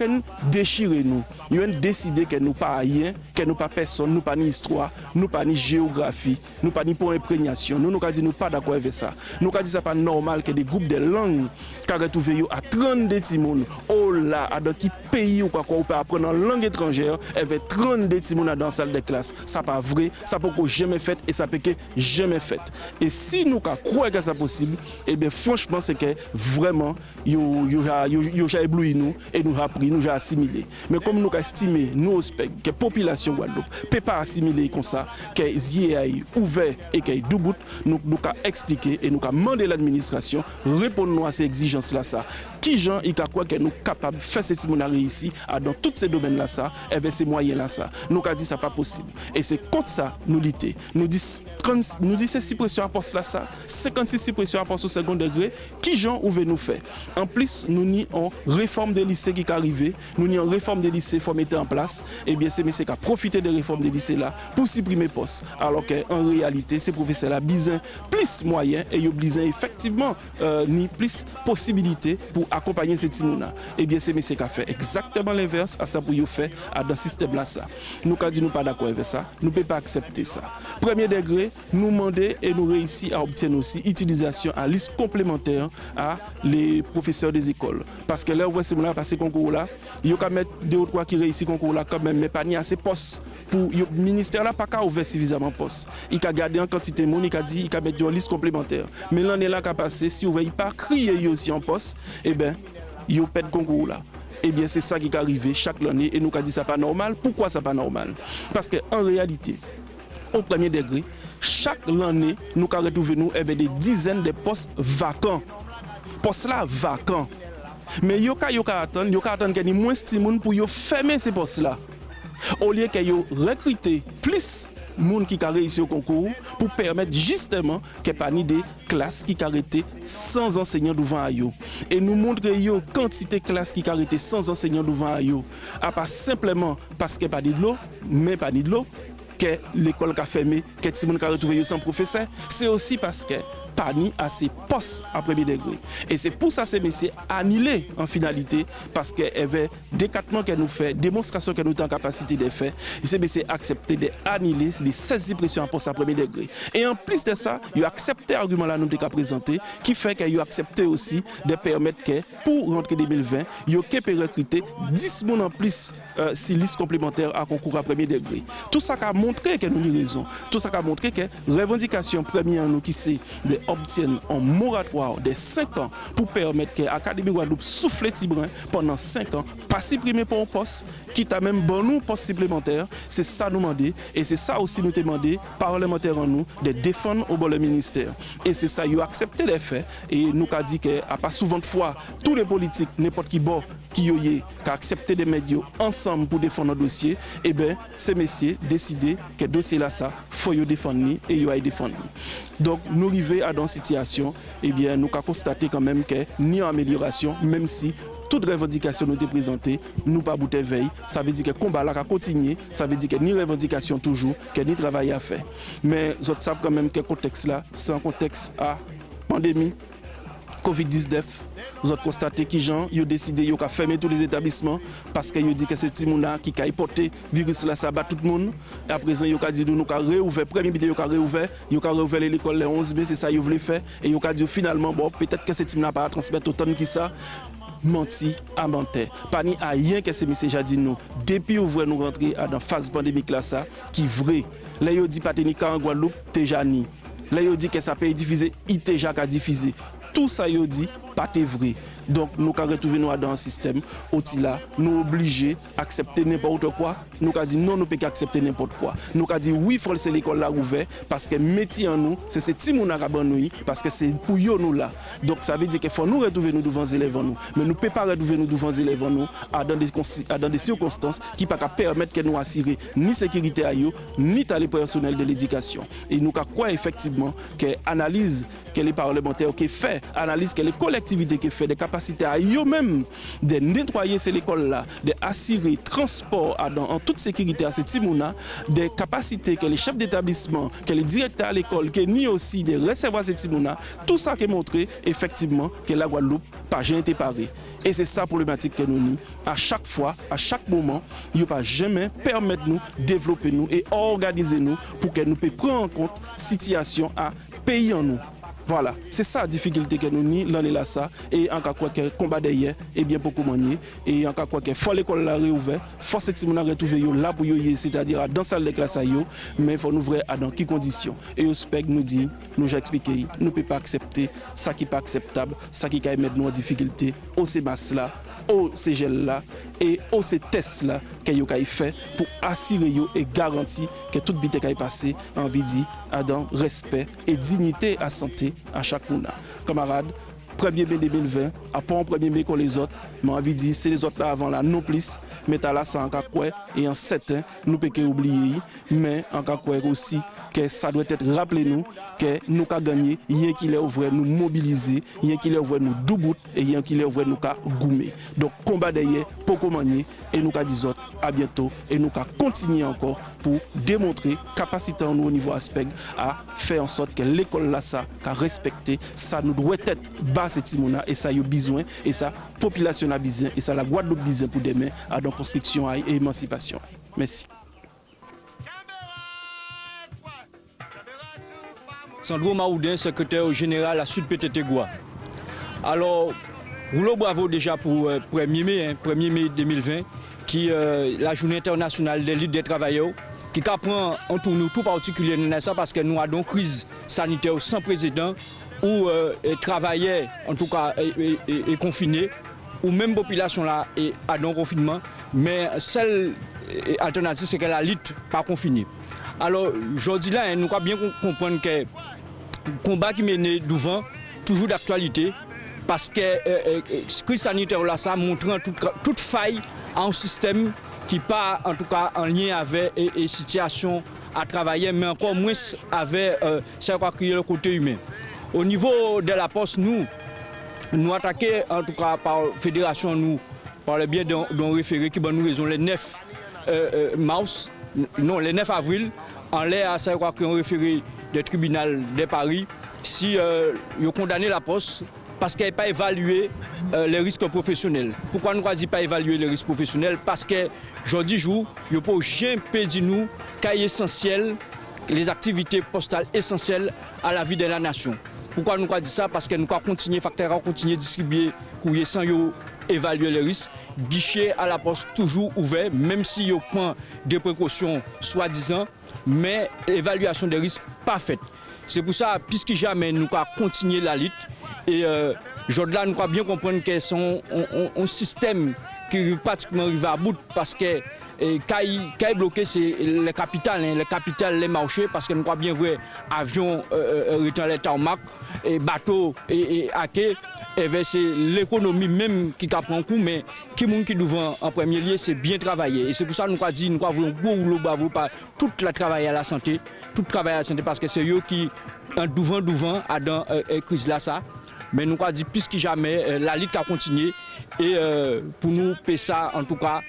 déchiré nous, ils ont décidé que nous pas rien, que nous pas personne, nous pas ni histoire, nous pas ni géographie, nous pas ni pour imprégnation. Nous avons dit nous pas d'accord avec ça. Nous avons dit ça pas normal que des groupes de langues qui retrouvent à 32 timons. Oh là, dans quel pays ou quoi on peut apprendre en langue étrangère avec 32 timons dans la salle de classe. Ça pas vrai, ça peut jamais fait et ça peut que jamais fait. Et si nous croyons que c'est possible, eh bien franchement c'est que vraiment yo ébloui nous et nous appris, nous avons assimilé. Mais comme nous estimons, nous respectons que la population Guadeloupe ne peut pas assimiler comme ça, que les yeux ouverts et que les deux bouts, nous avons expliqué et nous avons demandé à l'administration répondre à ces exigences-là. Qui gens il croit que nous sommes capables de faire cette simulation ici, dans tous ces domaines-là, avec ces moyens-là. Nous avons dit que ce n'est pas possible. Et c'est contre ça nous luttons. Nous disons c'est suppression à poste là, 56 suppression à poste au second degré, qui gens ouvrent nous faire. En plus, nous avons une réforme des lycées qui est arrivée, nous avons une réforme des lycées qu'il faut mettre en place. Et bien, c'est messieurs qui ont profité des réformes des lycées là pour supprimer postes. Alors qu'en réalité, ces professeurs-là besoin plus moyens et ils ont besoin effectivement ni plus possibilités pour accompagner ces timons-là. Et bien, c'est messieurs qui ont fait exactement l'inverse à ça pour y faire dans ce système-là. Nous avons dit nous pas d'accord avec ça, nous ne pouvons pas accepter ça. Premier degré, nous demander et nous réussir à obtenir aussi utilisation à liste complémentaire à les professeurs des écoles. Parce que là, on voit ces gens-là passer concours là, il y a mettre 2 ou 3 qui réussissent concours là quand même, mais pas ni assez postes. Pour le ministère là, pas qu'à ouvrir suffisamment de postes. Il a gardé en quantité de monde, il a dit, il a mettre une liste complémentaire. Mais l'année là qui a passé, si vous ne pas crier aussi en poste, eh bien, il y a pas de concours là. Eh bien, c'est ça qui est arrivé chaque année et nous avons dit ça pas normal. Pourquoi ça pas normal? Parce qu'en réalité, au premier degré, chaque année, nous avons retrouvé nous avec des dizaines de postes vacants. Postes là vacants. Mais il y a attendre qu'il y ait moins de monde pour fermer ces postes là. Au lieu qu'il y ait recruté plus de monde qui a réussi au concours pour permettre justement qu'il n'y ait pas ni des classes qui ont arrêté sans enseignants devant eux. Et nous montrer la quantité de classes qui ont arrêté sans enseignants devant eux. À pas simplement parce qu'il n'y a pas de l'eau, mais pas de l'eau, que l'école a fermé, que les gens ont retrouvé sans professeur. C'est aussi parce que pas ni assez postes à premier degré. Et c'est pour ça que ces messieurs annulés en finalité, parce qu'il y avait décattement qu'elle nous fait, démonstration qu'elle nous a en capacité de faire, et ces messieurs accepté d'annuler les 16 pressions à poste à premier degré. Et en plus de ça, ils ont accepté l'argument là nous avons présenté, qui fait qu'ils ont accepté aussi de permettre que pour rentrer 2020, ils ont recruter 10 personnes en plus si liste complémentaire à concours à premier degré. Tout ça a montré que nous avons raison. Tout ça a montré que revendication première nous qui c'est de obtiennent un moratoire de 5 ans pour permettre que l'Académie Guadeloupe souffle Tibrin pendant 5 ans, pas supprimer pour un poste, qui t'a même bon nous poste supplémentaire. C'est ça nous demander et c'est ça aussi nous demander parlementaires en nous de défendre au bon le ministère. Et c'est ça, ils ont accepté les faits et nous avons dit que à pas souvent de fois, tous les politiques, n'importe qui bon, qui a accepté des médias ensemble pour défendre un dossier, et bien ces messieurs décidé que le dossier là ça, faut y défendre et y défendre. Donc nous arrivons à dans une situation eh bien, nous avons constaté quand même qu'il n'y a amélioration, même si toute revendication nous est présentée, nous pas bouter veille. Ça veut dire que le combat là a continué, ça veut dire que ni revendication toujours, que ni travail à faire. Mais vous savez quand même que le contexte là, c'est un contexte à pandémie, Covid-19. Vous avez constaté qu'ils ont décidé de fermer tous les établissements parce qu'ils ont dit que c'est Timouna qui a porté le virus là, ça bat tout le monde. Et à présent, ils ont dit nous avons réouvert, premier vidéo, ils ont réouvert l'école le 11 mai, c'est ça qu'ils voulaient faire. Et ils ont dit finalement, bon, peut-être que c'est Timouna pas transmettre autant que ça. Menti à mentir. Pas ni à rien que ces messages a dit nous. Depuis ouvrir nous rentrer dans la phase pandémique là, ça, qui vrai. Là, ils ont dit pas en Guadeloupe, déjà ni. Là, ils ont dit que ça peut diffuser, il déjà qu'à diffuser. Tout ça, ils ont dit, pas vrai. Donc, nous avons retrouvé nous dans un système où là, nous obligés d'accepter n'importe quoi. Nous avons dit non, nous ne pouvons pas accepter n'importe quoi. Nous avons dit oui, il faut laisser l'école là ouverte parce que le métier en nous, c'est ces petits gens qui parce que c'est pour nous là. Donc, ça veut dire qu'il faut nous retrouver nous devant les élèves en nous. Mais nous ne pouvons pas retrouver nous devant les élèves en nous dans des circonstances qui ne peuvent pas permettre que nous assurer ni sécurité à eux, ni les personnels de l'éducation. Et nous croyons effectivement que l'analyse que les parlementaires qui fait, analyse que les collectivités qui fait, des capacités à eux-mêmes de nettoyer ces écoles-là, d'assurer transport en toute sécurité à ces Timouna, des capacités que les chefs d'établissement, que les directeurs à l'école, que ni aussi de recevoir ces Timouna, tout ça qui est montré effectivement que la Guadeloupe n'a pas jamais été parée. Et c'est ça la problématique que nous avons. À chaque fois, à chaque moment, il ne va jamais permettre nous de développer nous et organiser nous pour que nous puissions prendre en compte la situation à pays en nous. Voilà, c'est ça la difficulté que nous avons l'année là ça et en cas quoi que combat derrière et bien beaucoup manier et en cas quoi que faut l'école la réouvert, faut cette monde retrouver là pour yo c'est-à-dire dans salle de classe yo, mais faut nous vrai dans quelles conditions et au spec nous dit nous j'ai expliqué, nous peut pas accepter ça qui pas acceptable, ça qui va mettre nous en difficulté au CEMAS là, au CGL là et au ces tests là qu'il y a fait pour assurer et garantir que toute bite qui est passé en vie dans respect et dignité à santé à chaque monde. Camarades, 1er mai 2020, après 1er mai qu'on les autres, mais envie de dire c'est les autres là avant là non plus, mais là ça en cas quoi et en 7 ans nous peut oublier mais en cas quoi aussi que ça doit être rappelé nous que nous avons gagné, rien qui est ouvert nous mobiliser, rien qui est ouvert nous doubout et rien qui est ouvert nous goumer. Donc combat derrière pour commander et nous avons dit à bientôt et nous avons continuer encore pour démontrer capacité en nous au niveau aspect à faire en sorte que l'école là ça qu'a respecté ça nous doit être bas ces timona et ça y a besoin et ça population a besoin et ça la Guadeloupe besoin pour demain à dans construction et émancipation. Merci. Sandro Maoudin, secrétaire général à Sud-PTT-Goua. Alors, rouleau bravo déjà pour 1er mai, 1er mai 2020, qui la journée internationale des luttes des travailleurs, qui prend en tournoi tout particulier dans ça parce que nous avons une crise sanitaire sans précédent où travailleurs, en tout cas, est confinés, ou même population là est à non confinement, mais seule alternative c'est que la lutte pas confinée. Alors, aujourd'hui là, nous avons bien comprendre que le combat qui mène devant, toujours d'actualité, parce que la crise sanitaire là, ça montre toute faille en système qui pas en tout cas en lien avec une situation à travailler, mais encore moins avec le côté humain. Au niveau de la poste, nous attaquons en tout cas par la fédération, nous, par le biais d'un référé qui va nous raison le 9 mars, non, le 9 avril, en l'air à savoir qu'on référé du tribunal de Paris, si ils ont condamné la poste parce qu'elle n'a pas évalué les risques professionnels. Pourquoi nous ne dit pas évaluer les risques professionnels? Parce que aujourd'hui, il n'y a pas jamais dit nous qu'il est essentiel, les activités postales essentielles à la vie de la nation. Pourquoi nous avons dit ça? Parce que nous avons continué, facteur continuer à distribuer courrier sans évaluer les risques. Guichet à la poste toujours ouvert, même si on prend des précautions soi-disant, mais l'évaluation des risques pas faite. C'est pour ça, puisque jamais nous avons continué la lutte, et aujourd'hui nous avons bien comprendre que c'est un système qui pratiquement arrive à bout parce que et qui bloqué, c'est les capitales, les marchés, parce que nous croyons bien vrai, avions étant les tarmac, et bateaux et hackés, et c'est l'économie même qui prend coup, mais qui devant en premier lieu, c'est bien travailler. Et c'est pour ça que nous avons dit, nous avons un bravo par toute la travail à la santé, parce que c'est eux qui, en devant, dans la crise là, ça. Mais nous avons dit plus que jamais, la lutte a continué, et pour nous, payer ça, en tout cas,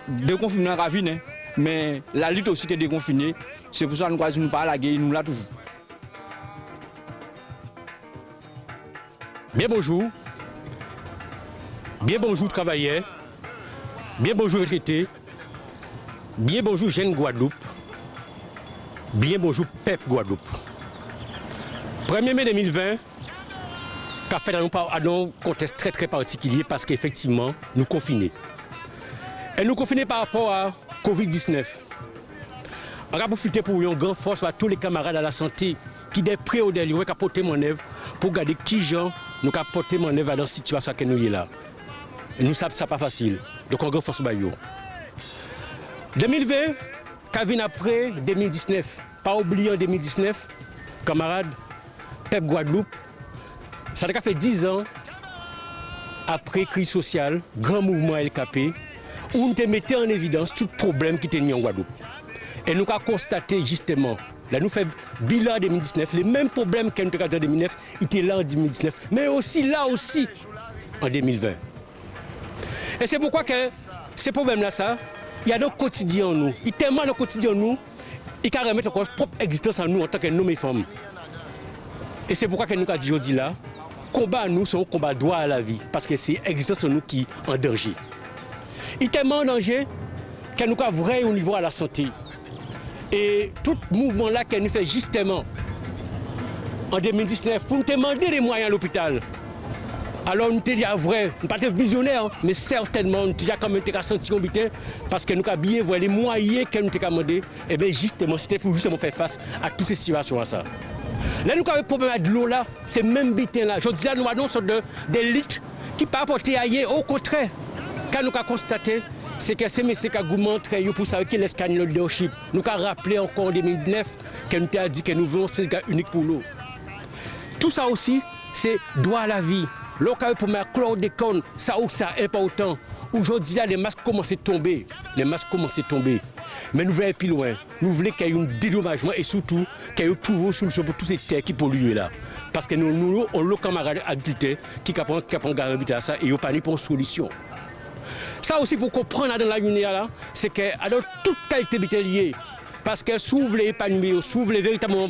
déconfinement ravine, mais la lutte aussi qui est déconfinée, c'est pour ça que nous avons dit, nous pas la guerre, nous là toujours. Bien bonjour travailleurs, bien bonjour retraités, bien bonjour jeune Guadeloupe, bien bonjour peuple Guadeloupe. 1er mai 2020, qu'a fait dans un contexte très très particulier parce qu'effectivement nous confinés. Et nous confinés par rapport à Covid-19. On va profiter pour une grande force à tous les camarades à la santé qui des prêts au délire, qui porté mon œuvre pour garder qui gens nous avons porté mon œuvre dans la situation que nous sommes là. Et nous savons que ce n'est pas facile. Donc on grande force à 2020, qui vient après 2019. Pas oublier en 2019, camarades, peuple Guadeloupe, ça a fait 10 ans après crise sociale, grand mouvement LKP, où nous mettons en évidence tout problème qui était en Guadeloupe. Et nous avons constaté justement, là nous faisons bilan en 2019, les mêmes problèmes qu'on a en 2009 étaient là en 2019, mais aussi là aussi en 2020. Et c'est pourquoi que ces problèmes-là, ça, il y a nos quotidiens en nous. Il y a tellement de quotidiens en nous, il y a remettre notre propre existence en nous en tant que hommes et femmes. Et c'est pourquoi que nous avons dit aujourd'hui là, combat à nous, c'est un combat droit à la vie, parce que c'est l'existence en nous qui est en danger. Il y a tellement en danger que nous avons vrai au niveau de la santé. Et tout mouvement là que nous fait justement en 2019 pour nous demander des moyens à l'hôpital. Alors nous sommes vrai, nous ne sommes pas visionnaires, mais certainement nous avons quand même senti un bitin parce que nous avons bien vu les moyens que nous avons demandé. Et bien justement, c'était pour justement faire face à toutes ces situations. Là, nous avons un problème avec l'eau là, c'est même bitin là. Je dis là, nous avons une sorte d'élite qui ne peut pas apporter ailleurs. Au contraire, quand nous avons constaté, c'est que ces messieurs qui ont montré pour savoir qui est le leadership. Nous avons rappelé encore en 2019 que nous avons dit que nous voulons ces gars uniques pour l'eau. Tout ça aussi, c'est droit à la vie. Local pour ma chlordécone, ça ou ça important. Aujourd'hui, les masques commencent à tomber. Mais nous voulons aller plus loin. Nous voulons qu'il y ait un dédommagement et surtout qu'il y ait une solution pour toutes ces terres qui polluent là. Parce que nous avons nos camarades agriculteurs qui ont garanti à ça et ils n'ont pas ni pour une solution. Ça aussi pour comprendre dans la unité là, c'est que alors toute qualité est liée. Parce que si vous voulez épanouir, si vous voulez véritablement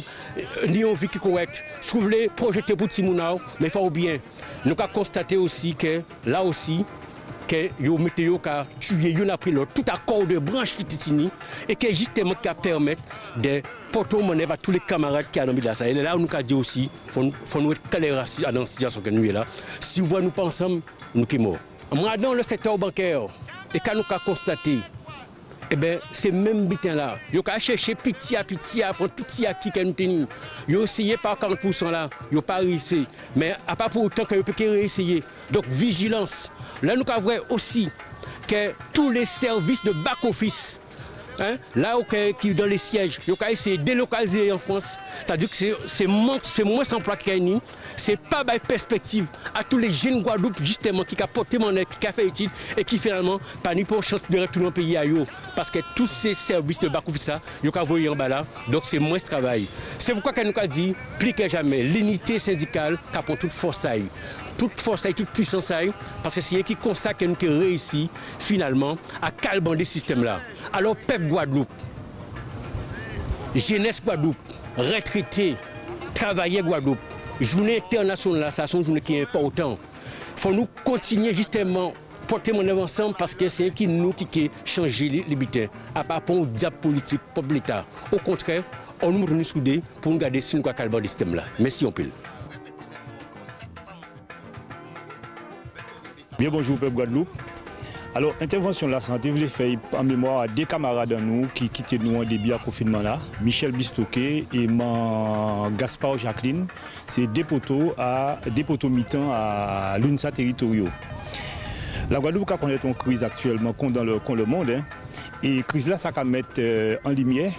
une vie qui est correcte, si vous voulez projeter pour Timounao, mais il faut bien. Nous avons constaté aussi que là aussi, que les météo qui a tué l'un après l'autre, tout accord de branches qui étaient finis et qui justement qui permettre de porter mon à tous les camarades qui sont dans ça. Et là, nous avons dit aussi, il faut nous être clairs dans la situation que nous sommes là. Si vous voyez nous pas ensemble, nous sommes morts. Moi, dans le secteur bancaire, et quand nous avons constaté, eh bien, c'est même bitin là. Ils ont cherché petit à petit, pour tout ce qui nous tenu. Ils ont essayé par 40% là, ils n'ont pas réussi. Mais à part pour autant qu'ils peuvent réessayer. Donc, vigilance. Là, nous avons aussi que tous les services de back-office, là qui dans les sièges, ils ont essayé de délocaliser en France. C'est-à-dire que c'est moins d'emplois qu'il y a. C'est pas de perspective à tous les jeunes Guadeloupe justement qui ont porté mon aide, qui ont fait études et qui finalement pas ni pour chance de retourner au pays à eux. Parce que tous ces services de back-office là, ils ont envoyé en bas là, donc c'est moins de travail. C'est pourquoi nous avons dit, plus que jamais, l'unité syndicale qui prend toute force à eux. Toute force et toute puissance parce que c'est eux qui consacrent que nous avons réussi finalement à calmer ce système-là. Alors, peuple Guadeloupe, jeunesse Guadeloupe, retraité, travailler Guadeloupe, journée internationale, ça c'est une journée qui est importante. Il faut nous continuer justement porter mon œuvre ensemble parce que c'est qui nous qui changer les butins, à part pour un diable politique, pour l'État. Au contraire, on nous retrouve soudés pour nous garder si nous avons calmer ce système-là. Merci, on peut. Bien bonjour peuple Guadeloupe. Alors, intervention de la santé, je l'ai fait en mémoire à des camarades de nous qui quittaient nous en début à confinement là. Michel Bistoquet et Gaspard Jacqueline, c'est des poteaux mi-temps à l'UNSA territoriaux. La Guadeloupe connaît une crise actuellement comme dans le monde. Et crise là, ça va mettre en lumière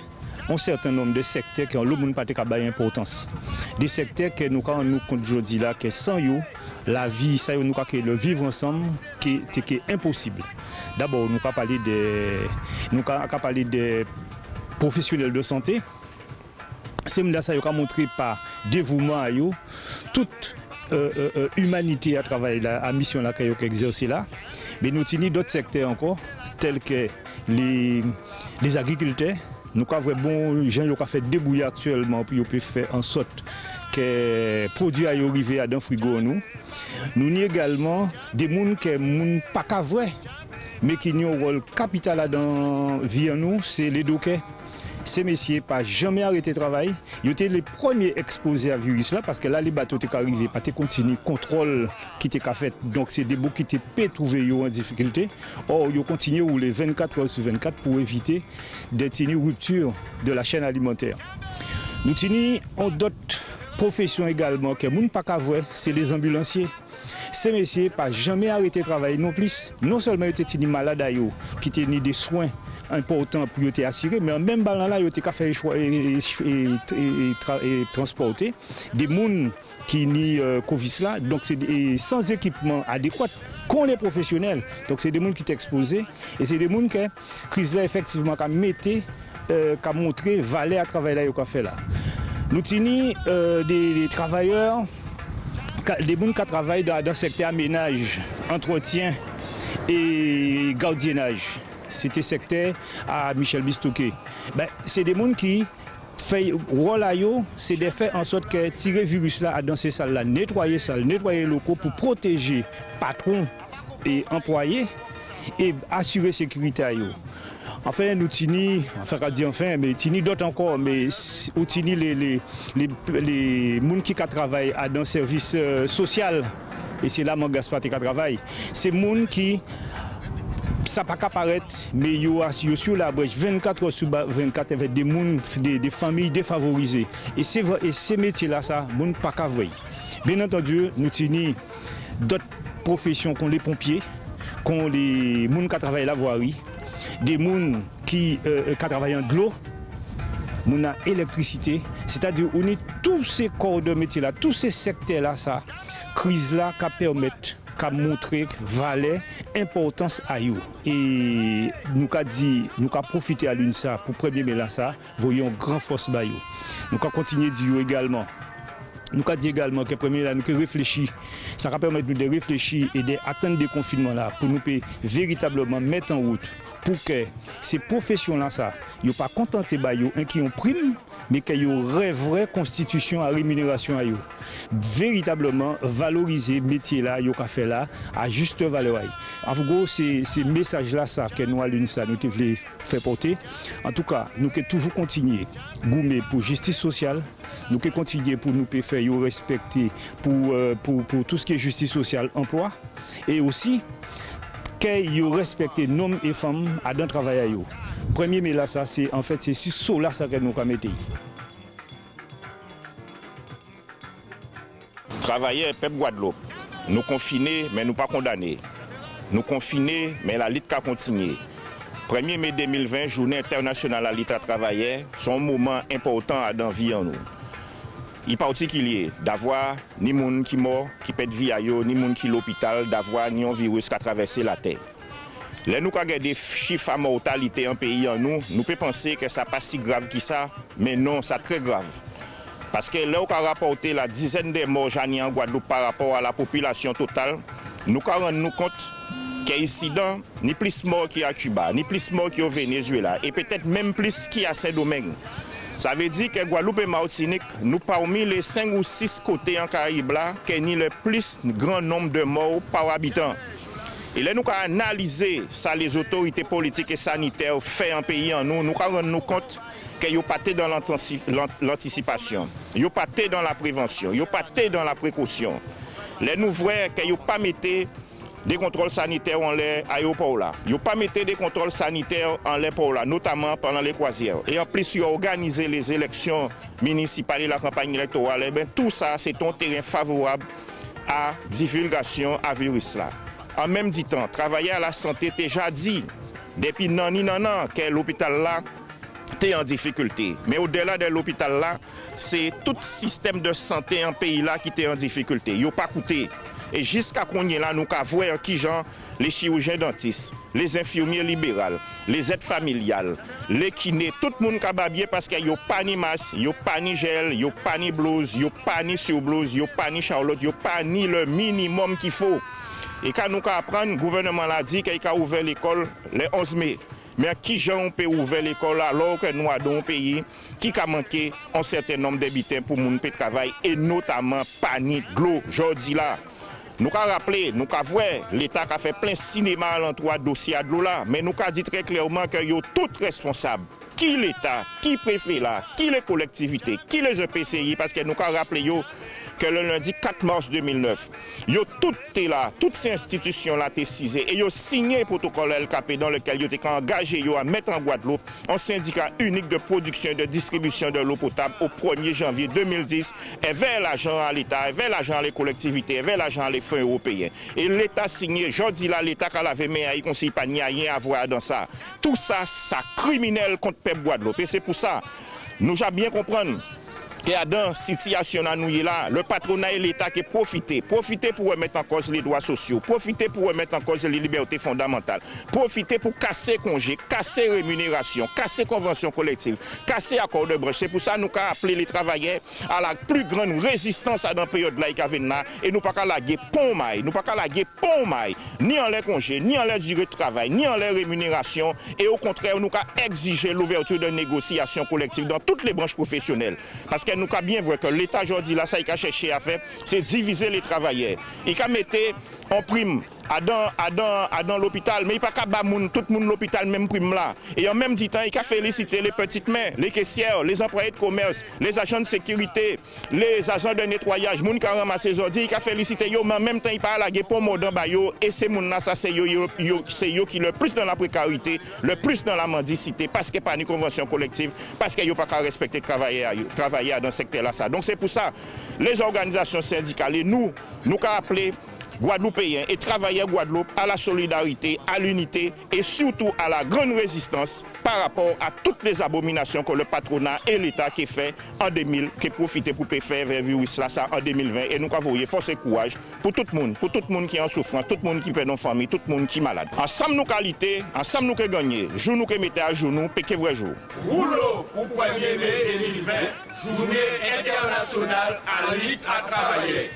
un certain nombre de secteurs qui ont le monde pas d'importance. Des secteurs que nous nous compte aujourd'hui là, que sans eux, la vie, ça nous que le vivre ensemble qui est impossible. D'abord, nous allons parler des professionnels de santé. C'est ça qui a montré par dévouement à eux, toute humanité à travailler à mission là qu'ils exercent là. Mais nous avons d'autres secteurs encore, tels que les agriculteurs. Nous avons bon gens qui ont fait débrouiller actuellement pour faire en sorte que les produits arrivent à dans frigo nous. Nous avons également des gens qui ne sont pas vrais, mais qui ont un rôle capital dans la vie nous, c'est les dockers. Ces messieurs n'ont jamais arrêté de travailler. Ils étaient les premiers exposés à virus là parce que là les bateaux étaient arrivés, pas de continuer contrôle qui était fait. Donc c'est des bouts qui étaient peu trouvés en difficulté. Or ils ont continué à rouler 24 heures sur 24 pour éviter d'être une rupture de la chaîne alimentaire. Nous avons d'autres professions également que les gens pas qu'à voir, c'est les ambulanciers. Ces messieurs n'ont jamais arrêté de travailler non plus. Non seulement ils étaient malades qui étaient des soins important pour être assuré, mais en même temps là, ils ont fait choix et transporter des gens qui n'y Covid là, donc c'est sans équipement adéquat qu'ont les professionnels. Donc c'est des gens qui sont exposés et c'est des gens que la crise là effectivement qui a montré valeur à travailler là fait là. Nous avons des travailleurs, des gens qui travaillent dans le secteur aménage, entretien et gardiennage. C'était secteur à Michel Bistouké. C'est des gens qui font rôle à eux, c'est de faire en sorte que tirer le virus là dans ces salles là, nettoyer les locaux pour protéger patrons et employés et assurer la sécurité à eux. Enfin, nous tini, mais tini d'autres encore, mais nous tini les gens qui travaillent dans le service social, et c'est là mon Gaspard qui travaille. C'est des gens qui ça pas apparaître, mais ils sont sur la brèche 24 heures sur 24 avec des familles défavorisées. Et ces métiers-là, ça, ne pas qu'à voir. Bien entendu, nous avons d'autres professions comme les pompiers, comme les gens qui travaillent la voirie, des gens qui travaillent de l'eau, l'électricité. C'est-à-dire qu'on est tous ces corps de métiers-là, tous ces secteurs-là, ça, crise-là, qui permettent qu'a montré valeur, importance à eux. Et nous avons dit, nous avons profité à l'UNSA pour premier mai là ça, voyons grand force à eux. Nous avons continué dire également. Nous avons dit également que premier là nous avons réfléchi, ça va permettre de réfléchir et d'attendre des confinements là pour nous véritablement mettre en route pour que ces professions là ça, ils ne pas contentés par eux qui ont prime, mais qu'il y ait une vraie constitution à rémunération à eux. Véritablement valoriser le métier là, ils ont fait là à juste valeur. En gros, c'est ces messages là ça que nous à l'UNSA nous voulons faire porter. En tout cas, nous devons toujours continuer goumer pour justice sociale, nous devons continuer pour nous faire respecter pour tout ce qui est justice sociale, emploi, et aussi qu'ils respectent hommes et femmes à dans le travail à eux. Premier mais là ça c'est en fait c'est sur cela ça que nous mettre. Travailler peuple Guadeloupe, nous confinés mais nous pas condamnés. Nous confinés mais la lutte a continué. 1er mai 2020, journée internationale à la lutte à travailler, c'est un moment important dans la vie en nous. Il est particulier d'avoir ni gens qui mort, qui perdent vie à eux, ni gens qui l'hôpital, d'avoir ni un virus qui a traversé la terre. Là, nous avons des chiffres à mortalité en pays en nous, nous pouvons penser que ça n'est pas si grave que ça, mais non, c'est très grave. Parce que là, on a rapporté la dizaine de morts en Guadeloupe par rapport à la population totale, nous avons rendu compte qu'il y a incident ni plus mort qu'il y a à Cuba, ni plus mort qu'il y a au Venezuela, et peut-être même plus qu'il y a à Saint-Domingue. Ça veut dire que Guadeloupe et Martinique, nous parmi les 5 ou 6 côtés en Caraïbes là, qui ont le plus grand nombre de morts par habitant. Et là, nous avons analysé ça, les autorités politiques et sanitaires fait en pays en nous, nous avons rendu compte qu'ils n'ont pas été dans l'anticipation, ils n'ont pas été dans la prévention, ils n'ont pas été dans la précaution. Là, nous voyons qu'ils n'ont pas mis des contrôles sanitaires en l'aéroport là. Ils n'ont pas mis des contrôles sanitaires en l'aéroport là, notamment pendant les croisières. Et en plus, ils ont organisé les élections municipales et la campagne électorale. Et bien, tout ça, c'est un terrain favorable à divulgation à virus là. En même temps, travailler à la santé, déjà dit depuis nan que l'hôpital là t'es en difficulté. Mais au-delà de l'hôpital là, c'est tout système de santé en pays là qui est en difficulté. Yo pas coûté. Et jusqu'à qu'on y est là, nous avons vu qui genre les chirurgiens dentistes, les infirmiers libéraux, les aides familiales, les kinés, tout le monde a bien parce qu'il n'y a pas ni masque, il n'y a pas ni gel, il n'y a pas ni blouse, il n'y a pas ni surblouse, il n'y a pas ni charlotte, il n'y a pas ni le minimum qu'il faut. Et quand nous apprenons, le gouvernement l'a dit qu'il a ouvert l'école le 11 mai. Mais qui gens peut ouvrir l'école alors que nous avons un pays qui a manqué un certain nombre d'habitants pour moun peut travailler et notamment panique de l'eau. Aujourd'hui là, nous avons rappelé, nous avons vu l'État a fait plein cinéma à l'entour dossier de l'eau là, mais nous avons dit très clairement que yo tout responsable. Qui l'État, qui préfet là, qui les collectivités, qui les EPCI, parce que nous avons rappelé yo que le lundi 4 mars 2009, yo tout est là, toutes ces institutions là étaient cisées et yo signé le protocole LKP dans lequel yo étaient engagé à mettre en Guadeloupe un syndicat unique de production et de distribution de l'eau potable au 1er janvier 2010 et vers l'argent à l'État, et vers l'argent à les collectivités, et vers l'argent à les fonds européens. Et l'État signé, jeudi là, l'État qui a lavé mais il conseille pas ni rien à voir dans ça. Tout ça, ça criminel contre le peuple Guadeloupe. Et c'est pour ça, nous avons bien comprendre. Et dans cette situation là, le patronat et l'État qui profiter pour remettre en cause les droits sociaux, profiter pour remettre en cause les libertés fondamentales, profiter pour casser congé, casser rémunération, casser convention collective, casser accord de branche. C'est pour ça que nous avons appelé les travailleurs à la plus grande résistance à la période là et nous ne pouvons pas laguer pont maille, ni en les congés, ni en les durée de travail, ni en les rémunération et au contraire nous avons exigé l'ouverture de négociations collectives dans toutes les branches professionnelles. Parce que nous avons bien vu que l'État aujourd'hui, là, ça, il a cherché à faire, c'est diviser les travailleurs. Il a mis en prime dans l'hôpital, mais il n'y a pas qu'à tout le monde l'hôpital, même prime là. Et en même temps, il a félicité les petites mains, les caissières, les employés de commerce, les agents de sécurité, les agents de nettoyage, les gens qui ont ramassé les ordures, il a félicité eux, mais en même temps, il parle à la pour mordant bayo, et ces gens-là, ça, c'est eux qui le plus dans la précarité, le plus dans la mendicité, parce qu'il n'y a pas de convention collective, parce qu'il n'y a pas qu'à respecter travailler dans ce secteur-là. Donc c'est pour ça, les organisations syndicales, et nous avons appelé Guadeloupéens et travailleurs Guadeloupe à la solidarité, à l'unité et surtout à la grande résistance par rapport à toutes les abominations que le patronat et l'État qui fait en 2000, qui profite pour faire vers le virus là, ça en 2020. Et nous avons force et courage pour tout le monde qui est en souffrance, tout le monde qui perd nos familles, tout le monde qui est malade. Ensemble nous qualité, ensemble nous qui gagner, jour nous qui mettez à jour nous, péquez vrai jour. Rouleau pour 1er mai 2020, journée internationale à lutte à travailler.